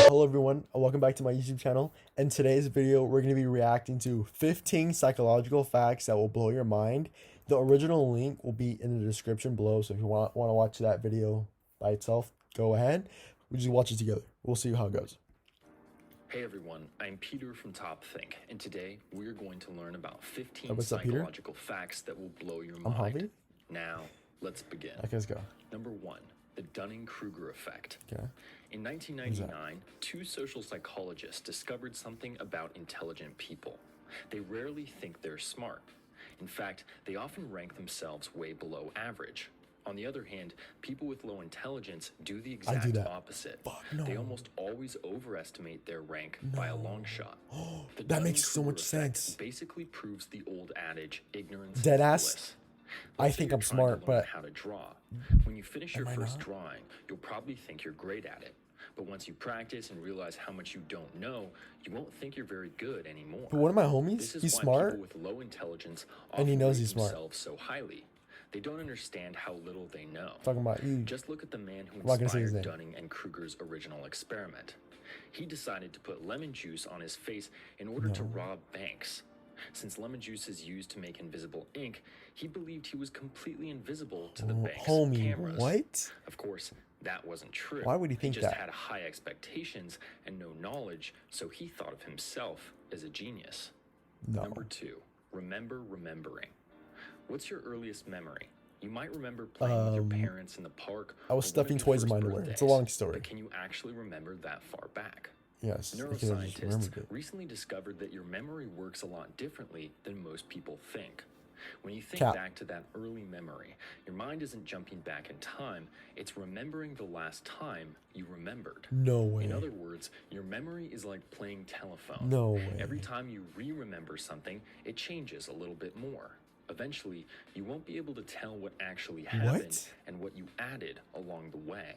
Hello everyone, and welcome back to my YouTube channel. In today's video, we're going to be reacting to 15 psychological facts that will blow your mind. The original link will be in the description below, so if you want to watch that video by itself, go ahead. We just watch it together. We'll see how it goes. Hey everyone, I'm Peter from Top Think, and today we're going to learn about 15 what's up, Peter? psychological facts that will blow your I'm mind. Javi. Now, let's begin. Okay, let's go. Number 1, the Dunning-Kruger effect. Okay. In 1999, two social psychologists discovered something about intelligent people. They rarely think they're smart. In fact, they often rank themselves way below average. On the other hand, people with low intelligence do the exact opposite. No. They almost always overestimate their rank by a long shot. That makes so much sense. Basically proves the old adage, ignorance Dead is ass. bliss. I Let's say think you're I'm trying smart, to learn but how to draw. When you finish your Am I first not? drawing, you'll probably think you're great at it. But once you practice and realize how much you don't know, you won't think you're very good anymore. But one of my This homies, is he's why smart, people with low intelligence and he often knows rate he's smart. themselves so highly. They don't understand how little they know. Talking about you. Just look at the man who I'm not gonna say his inspired name. Dunning and Kruger's original experiment. He decided to put lemon juice on his face in order to rob banks. Since lemon juice is used to make invisible ink, he believed he was completely invisible to the bank's cameras. What? Of course, that wasn't true. Why would he think just that? had high expectations and no knowledge, so he thought of himself as a genius. No. Number 2, remember remembering. What's your earliest memory? You might remember playing with your parents in the park. I was stuffing toys in my underwear. It's a long story. But can you actually remember that far back? Yes. I could've just remembered Neuroscientists it. recently discovered that your memory works a lot differently than most people think. When you think Cap. back to that early memory, your mind isn't jumping back in time, it's remembering the last time you remembered. No way. In other words, your memory is like playing telephone. No way. Every time you re-remember something, it changes a little bit more. Eventually, you won't be able to tell what actually happened and what you added along the way.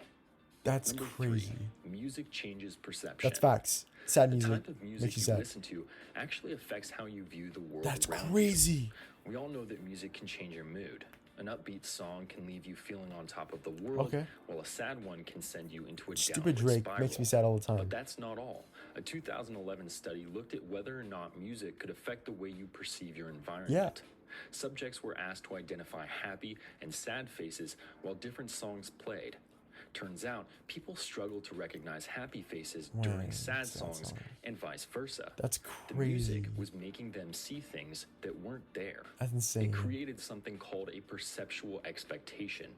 That's Number crazy. 3, music changes perception. That's facts. Sad The music type of music makes you you sad. listen to actually affects how you view the world That's around crazy. you. We all know that music can change your mood. An upbeat song can leave you feeling on top of the world, while a sad one can send you into a Stupid downward Drake spiral. makes me sad all the time. But that's not all. A 2011 study looked at whether or not music could affect the way you perceive your environment. Subjects were asked to identify happy and sad faces while different songs played. Turns out, people struggle to recognize happy faces during sad songs and vice versa. That's The crazy. music was making them see things that weren't there. That's insane. It created something called a perceptual expectation.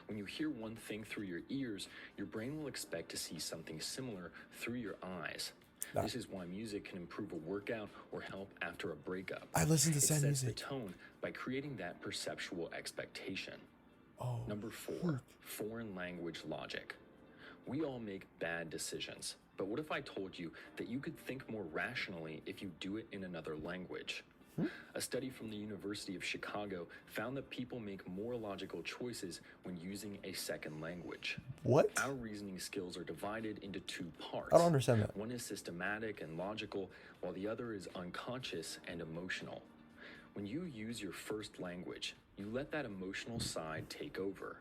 When you hear one thing through your ears, your brain will expect to see something similar through your eyes. This is why music can improve a workout or help after a breakup. I listen to sad It sets music. the tone by creating that perceptual expectation. Oh. Number 4, foreign language logic. We all make bad decisions, but what if I told you that you could think more rationally if you do it in another language? A study from the University of Chicago found that people make more logical choices when using a second language. What? Our reasoning skills are divided into 2 parts. I don't understand that. One is systematic and logical, while the other is unconscious and emotional. When you use your first language, you let that emotional side take over.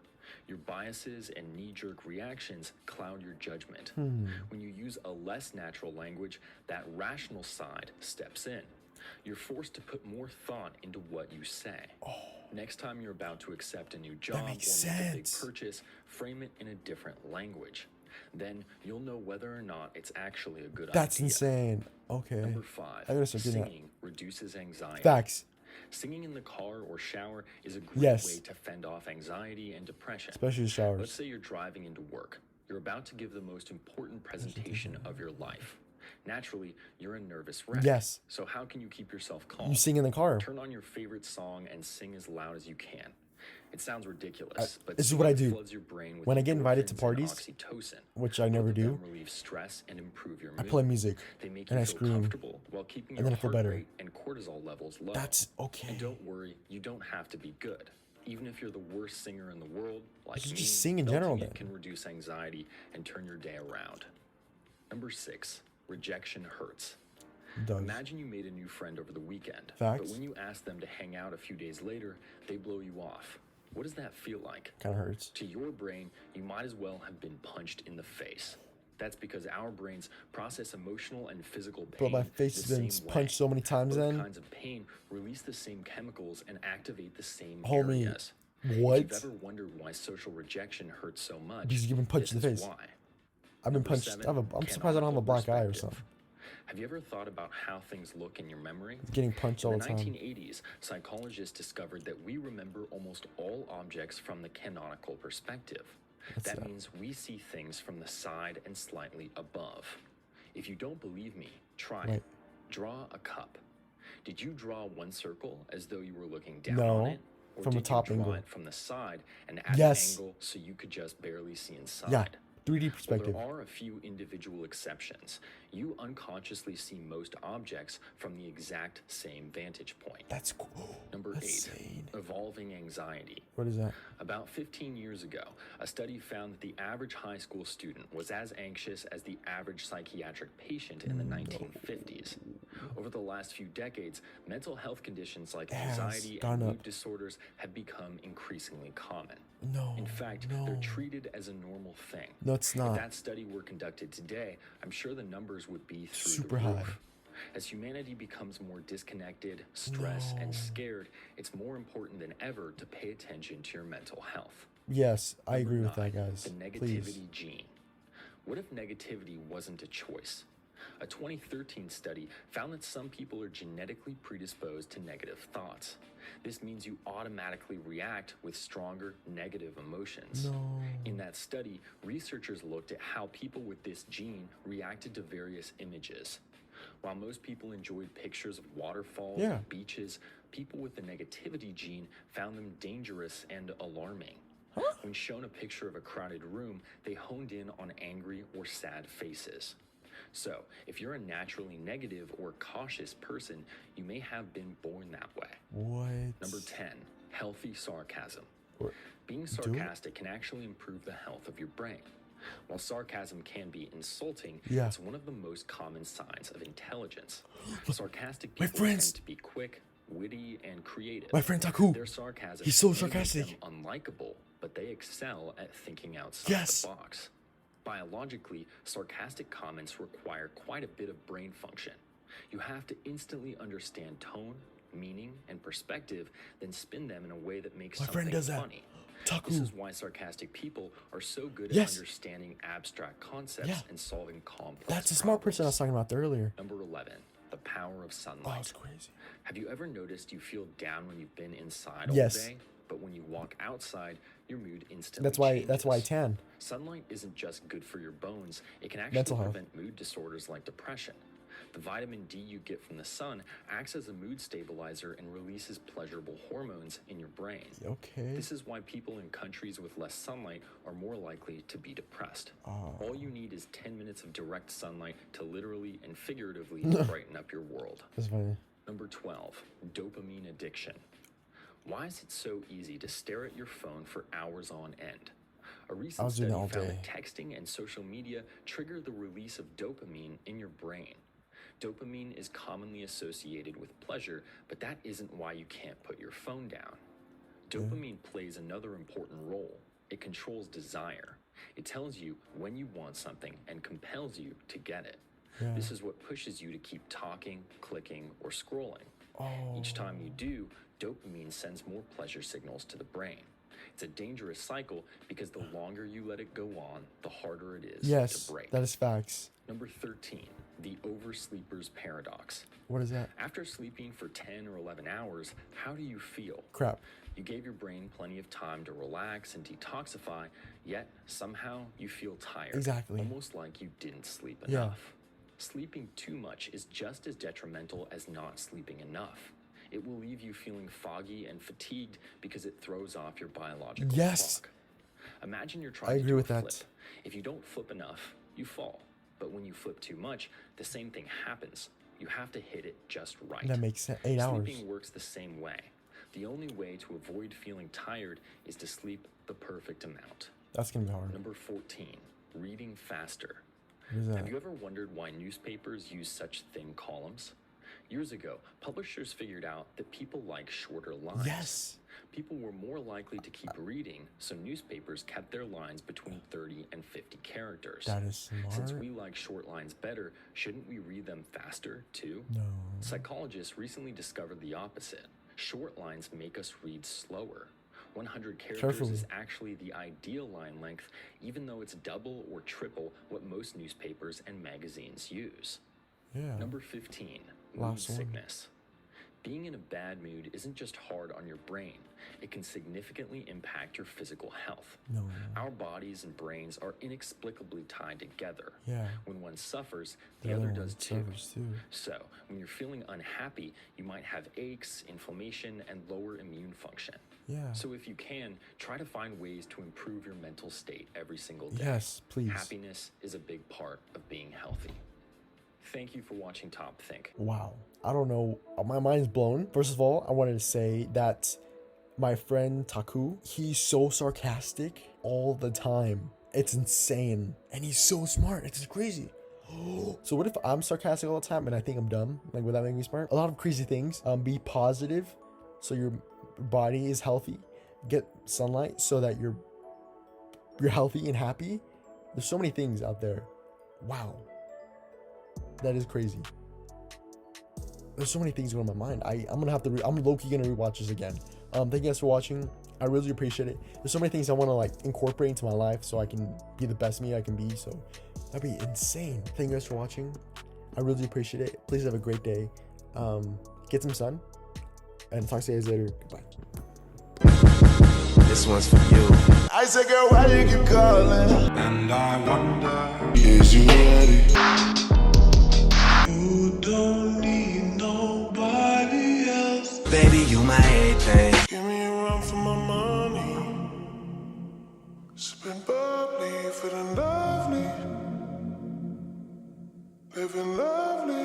Your biases and knee-jerk reactions cloud your judgment. When you use a less natural language, that rational side steps in. You're forced to put more thought into what you say. Next time you're about to accept a new job or make a big purchase, frame it in a different language. Then you'll know whether or not it's actually a good idea. That's insane. Okay. Number 5, I gotta start doing that. singing reduces anxiety. Facts. Singing in the car or shower is a great way to fend off anxiety and depression. Especially showers. Let's say you're driving into work. You're about to give the most important presentation of your life. Naturally, you're a nervous wreck. Yes. So how can you keep yourself calm? You sing in the car. Turn on your favorite song and sing as loud as you can. It sounds ridiculous, but this is what I do. floods your brain with When I get invited to endorphins and parties, oxytocin. which I never Both of do, them relieve stress and improve your mood. I play music They make and you I feel scream, comfortable while keeping and your then I feel heart better. rate and cortisol levels low. That's okay. And don't worry, you don't have to be good. Even if you're the worst singer in the world, like You me, just sing in general belting then. it can reduce anxiety and turn your day around. Number 6, rejection hurts. It does. Imagine you made a new friend over the weekend, Facts. but when you ask them to hang out a few days later, they blow you off. What does that feel like? Kind of hurts. To your brain, you might as well have been punched in the face. That's because our brains process emotional and physical pain But my face the has been same way. punched so many times Both then. kinds of pain release the same chemicals and activate the same Homie, areas. what? If you've ever wondered why social rejection hurts so much, Because you've been punched in the this is face. why. I've been Number punched. 7, I'm surprised I don't have a black eye or perspective. something. Have you ever thought about how things look in your memory? Getting punched all In the the time. 1980s, psychologists discovered that we remember almost all objects from the canonical perspective. What's That that? means we see things from the side and slightly above. If you don't believe me, try Right. it. Draw a cup. Did you draw one circle as though you were looking down No, on it? Or from a did top you draw angle. it from the side and at Yes. an angle so you could just barely see inside? Yeah. 3D While perspective. there are a few individual exceptions, you unconsciously see most objects from the exact same vantage point. That's cool. Number That's 8, insane. evolving anxiety. What is that? About 15 years ago, a study found that the average high school student was as anxious as the average psychiatric patient in the 1950s. Over the last few decades, mental health conditions like Yes, anxiety gone and up. mood disorders have become increasingly common. No. In fact, no. they're treated as a normal thing. No, it's If not. that study were conducted today, I'm sure the numbers would be through Super the high. roof. As humanity becomes more disconnected, stressed, and No. scared, it's more important than ever to pay attention to your mental health. Yes, I Number agree with that, 9, guys. the negativity Please. gene. What if negativity wasn't a choice? A 2013 study found that some people are genetically predisposed to negative thoughts. This means you automatically react with stronger negative emotions. No. In that study, researchers looked at how people with this gene reacted to various images. While most people enjoyed pictures of waterfalls Yeah. and beaches, people with the negativity gene found them dangerous and alarming. Huh? When shown a picture of a crowded room, they honed in on angry or sad faces. So, if you're a naturally negative or cautious person, you may have been born that way. What? Number 10, healthy sarcasm. What? Being it? sarcastic can actually improve the health of your brain. While sarcasm can be insulting, Yeah. it's one of the most common signs of intelligence. Sarcastic My people friends. tend to be quick, witty, and creative. My friend Taku. Their sarcasm He's so may make sarcastic. them unlikable, but they excel at thinking outside Yes. the box. Biologically, sarcastic comments require quite a bit of brain function. You have to instantly understand tone, meaning, and perspective, then spin them in a way that makes My something friend does that. funny. Taku. This is why sarcastic people are so good at Yes. understanding abstract concepts Yeah. and solving complex That's a smart person I was problems. talking about earlier. Number 11, the power of Oh, sunlight. it's crazy. Have you ever noticed you feel down when you've been inside Yes. all day, but when you walk outside, your mood instantly That's why. changes? That's why I tan. Sunlight isn't just good for your bones, it can actually Mental health. prevent mood disorders like depression. The vitamin D you get from the sun acts as a mood stabilizer and releases pleasurable hormones in your brain. Okay. This is why people in countries with less sunlight are more likely to be depressed. Oh. All you need is 10 minutes of direct sunlight to literally and figuratively brighten up your world. That's funny. Number 12, dopamine addiction. Why is it so easy to stare at your phone for hours on end? A recent was doing study that found all that day. texting and social media trigger the release of dopamine in your brain. Dopamine is commonly associated with pleasure, but that isn't why you can't put your phone down. Dopamine plays another important role. It controls desire. It tells you when you want something and compels you to get it. Yeah. This is what pushes you to keep talking, clicking, or scrolling. Oh. Each time you do, dopamine sends more pleasure signals to the brain. It's a dangerous cycle because the longer you let it go on, the harder it is Yes, to break. that is facts. Number 13, the Oversleepers paradox. What is that? After sleeping for 10 or 11 hours, how do you feel? Crap. You gave your brain plenty of time to relax and detoxify, yet somehow you feel tired. Exactly. Almost like you didn't sleep Yeah. enough. Sleeping too much is just as detrimental as not sleeping enough. It will leave you feeling foggy and fatigued because it throws off your biological Yes. clock. Imagine you're I trying to agree do with a that. flip. If you don't flip enough, you fall. But when you flip too much, the same thing happens. You have to hit it just right. That makes sense. 8 hours. Sleeping works the same way. The only way to avoid feeling tired is to sleep the perfect amount. That's gonna be hard. Number 14, reading faster. What is Have that? you ever wondered why newspapers use such thin columns? Years ago, publishers figured out that people like shorter lines. Yes. People were more likely to keep reading, so newspapers kept their lines between 30 and 50 characters. That is smart. Since we like short lines better, shouldn't we read them faster, too? No. Psychologists recently discovered the opposite. Short lines make us read slower. 100 characters is actually the ideal line length, even though it's double or triple what most newspapers and magazines use. Yeah. Number 15, mood sickness. Being in a bad mood isn't just hard on your brain. It can significantly impact your physical health. No. Our bodies and brains are inexplicably tied together. Yeah. When one suffers, the other does too. too. So, when you're feeling unhappy, you might have aches, inflammation, and lower immune function. Yeah. So if you can, try to find ways to improve your mental state every single day. Yes, please. Happiness is a big part of being healthy. Thank you for watching Top Think. Wow. I don't know. My mind's blown. First of all, I wanted to say that my friend Taku, he's so sarcastic all the time. It's insane. And he's so smart. It's crazy. So what if I'm sarcastic all the time and I think I'm dumb? Like, would that make me smart? A lot of crazy things. Be positive so your body is healthy. Get sunlight so that you're healthy and happy. There's so many things out there. Wow. That is crazy. There's so many things going on in my mind. I'm gonna have to. I'm low-key gonna rewatch this again. Thank you guys for watching. I really appreciate it. There's so many things I want to like incorporate into my life so I can be the best me I can be. So that'd be insane. Thank you guys for watching. I really appreciate it. Please have a great day. Get some sun, and talk to you guys later. Goodbye. This one's for you. I said, girl, why you keep calling? And I wonder, is you ready? You don't need nobody else. Baby, you my everything. Give me a run for my money. Sipping bubbly, feeling lovely. Living lovely.